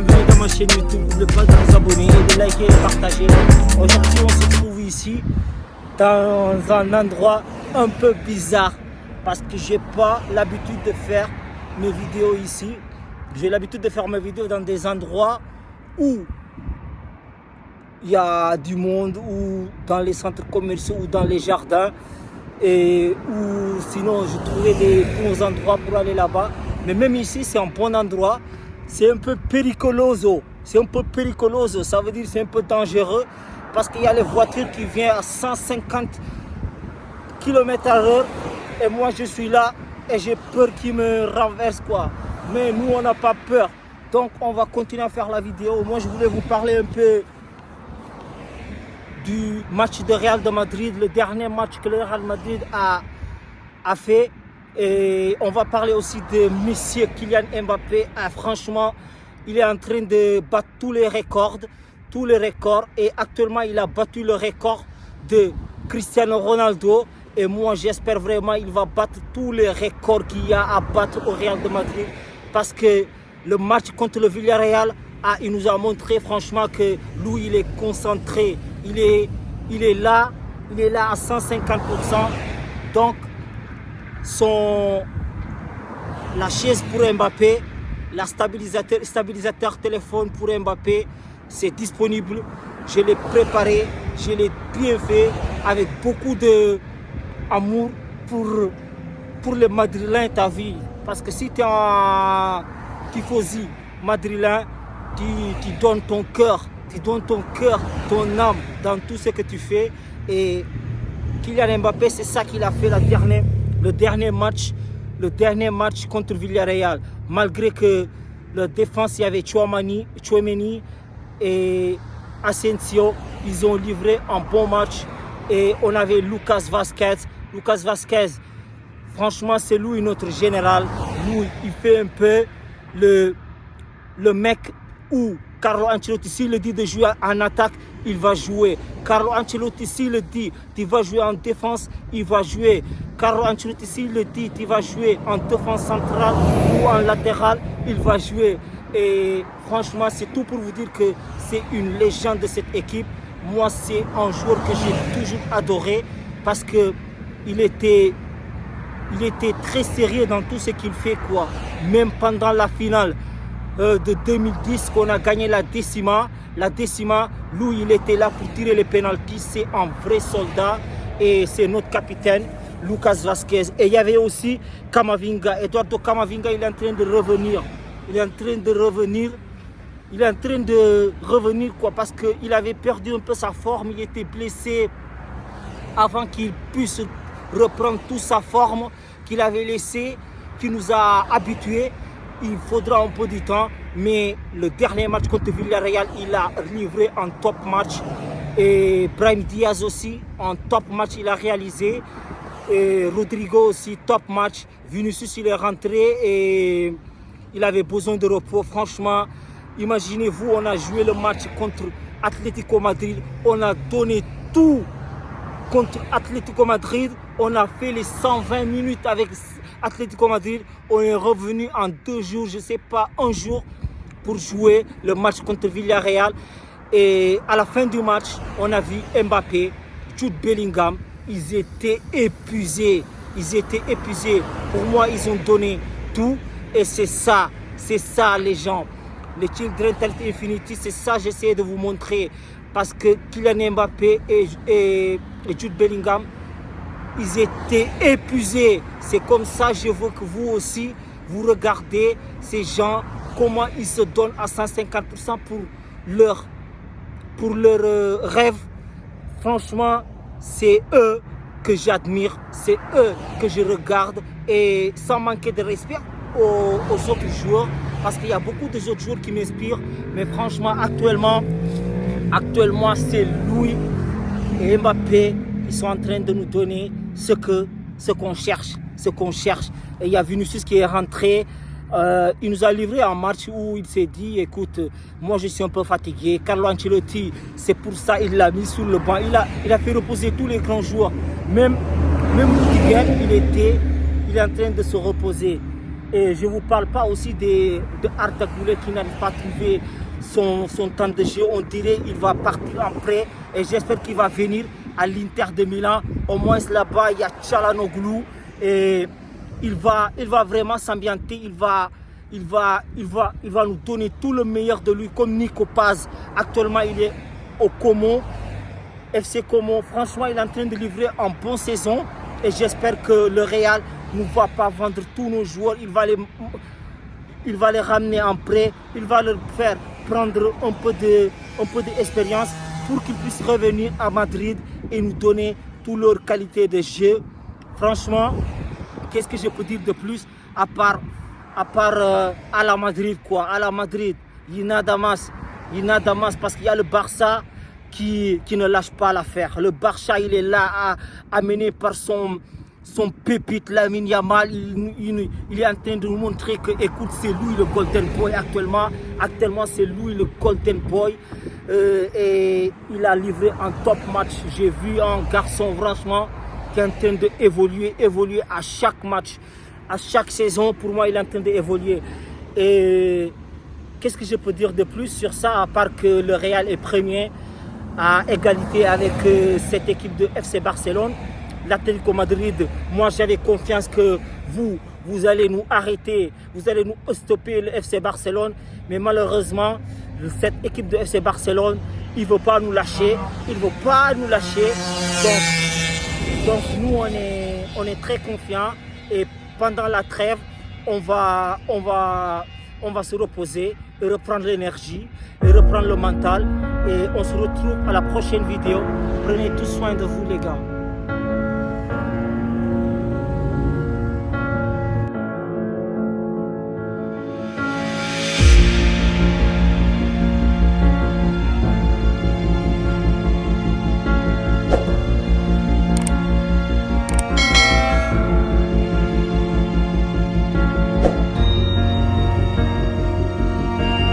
bienvenue dans ma chaîne YouTube. N'oubliez pas de vous abonner, de liker et de partager. Aujourd'hui, on se trouve ici dans un endroit un peu bizarre parce que j'ai pas l'habitude de faire mes vidéos ici. J'ai l'habitude de faire mes vidéos dans des endroits où il y a du monde, ou dans les centres commerciaux, ou dans les jardins, et ou sinon je trouvais des bons endroits pour aller là-bas. Mais même ici, c'est un bon endroit. C'est un peu pericoloso. C'est un peu pericoloso. Ça veut dire c'est un peu dangereux parce qu'il y a les voitures qui viennent à 150 km/h. Et moi, je suis là et j'ai peur qu'ils me renversent, quoi. Mais nous, on n'a pas peur. Donc, on va continuer à faire la vidéo. Moi, je voulais vous parler un peu du match de Real de Madrid, le dernier match que le Real Madrid a fait. Et on va parler aussi de monsieur Kylian Mbappé. Franchement, il est en train de battre tous les records. Et actuellement, il a battu le record de Cristiano Ronaldo. Et moi, j'espère vraiment qu'il va battre tous les records qu'il y a à battre au Real de Madrid. Parce que le match contre le Villarreal, il nous a montré franchement que lui, il est concentré. Il est là à 150%. Donc, la chaise pour Mbappé, la stabilisateur téléphone pour Mbappé, c'est disponible. Je l'ai préparé, je l'ai bien fait avec beaucoup d'amour pour les Madrilènes, ta vie. Parce que si tu es un tifosi madrilène, tu donnes ton cœur, ton âme dans tout ce que tu fais. Et Kylian Mbappé, c'est ça qu'il a fait le dernier match contre Villarreal. Malgré que la défense, il y avait Tchouaméni et Asensio, ils ont livré un bon match. Et on avait Lucas Vazquez. Franchement, c'est lui notre général. Lui, il fait un peu le mec où Carlo Ancelotti, s'il le dit de jouer en attaque, il va jouer. Carlo Ancelotti, s'il le dit, tu vas jouer en défense, il va jouer. Carlo Ancelotti, s'il le dit, tu vas jouer en défense centrale ou en latéral, il va jouer. Et franchement, c'est tout pour vous dire que c'est une légende de cette équipe. Moi, c'est un joueur que j'ai toujours adoré parce que il était très sérieux dans tout ce qu'il fait, quoi. Même pendant la finale de 2010 qu'on a gagné la décima, lui il était là pour tirer les pénaltys. C'est un vrai soldat et c'est notre capitaine Lucas Vazquez. Et il y avait aussi Camavinga, Eduardo Camavinga. Il est en train de revenir, quoi, parce qu'il avait perdu un peu sa forme. Il était blessé avant qu'il puisse reprendre toute sa forme qu'il avait laissée, qui nous a habitués. Il faudra un peu de temps, mais le dernier match contre Villarreal, il a livré un top match. Et Brahim Diaz aussi, un top match, il a réalisé. Et Rodrigo aussi, top match. Vinicius, il est rentré et il avait besoin de repos. Franchement, imaginez-vous, on a joué le match contre Atlético Madrid. On a donné tout contre Atlético Madrid. On a fait les 120 minutes avec Atlético Madrid. On est revenu en 2 jours, je ne sais pas, un jour, pour jouer le match contre Villarreal. Et à la fin du match, on a vu Mbappé, Jude Bellingham. Ils étaient épuisés. Pour moi, ils ont donné tout. Et c'est ça les gens. Le Children Talent Infinity, c'est ça que j'essaie de vous montrer. Parce que Kylian Mbappé et Jude Bellingham, ils étaient épuisés. C'est comme ça, je veux que vous aussi, vous regardez ces gens, comment ils se donnent à 150% pour leur rêve. Franchement, c'est eux que j'admire, c'est eux que je regarde. Et sans manquer de respect aux autres joueurs, parce qu'il y a beaucoup d'autres joueurs qui m'inspirent. Mais franchement, actuellement, c'est lui et Mbappé qui sont en train de nous donner ce qu'on cherche. Et il y a Vinicius qui est rentré. Il nous a livré un match où il s'est dit, écoute, moi je suis un peu fatigué. Carlo Ancelotti, c'est pour ça il l'a mis sur le banc. Il a fait reposer tous les grands joueurs. Même Rudiger, il est en train de se reposer. Et je ne vous parle pas aussi de Arda Güler qui n'arrive pas à trouver son temps de jeu. On dirait qu'il va partir en prêt et j'espère qu'il va venir à l'Inter de Milan. Au moins là-bas, il y a Çalhanoğlu et il va vraiment s'ambienter. Il va nous donner tout le meilleur de lui comme Nico Paz. Actuellement, il est au Como. FC Como, franchement, il est en train de livrer en bonne saison et j'espère que le Real ne va pas vendre tous nos joueurs. Il va les ramener en prêt. Il va leur faire prendre un peu d'expérience pour qu'ils puissent revenir à Madrid et nous donner toute leur qualité de jeu. Franchement, qu'est-ce que je peux dire de plus à part à la Madrid quoi. À la Madrid, Yina Damas parce qu'il y a le Barça qui ne lâche pas l'affaire. Le Barça, il est là amené par son pépite Lamine Yamal. Il est en train de nous montrer que, écoute, c'est lui le Golden Boy actuellement. Actuellement, c'est lui le Golden Boy. Et il a livré un top match. J'ai vu un garçon, franchement, qui est en train d'évoluer à chaque match, à chaque saison. Pour moi, il est en train d'évoluer. Et qu'est-ce que je peux dire de plus sur ça, à part que le Real est premier à égalité avec cette équipe de FC Barcelone. L'Atlético Madrid, moi j'avais confiance que vous allez nous arrêter, vous allez nous stopper le FC Barcelone, mais malheureusement cette équipe de FC Barcelone, il ne veut pas nous lâcher, donc nous on est très confiants et pendant la trêve on va se reposer et reprendre l'énergie et reprendre le mental et on se retrouve à la prochaine vidéo. Prenez tout soin de vous les gars.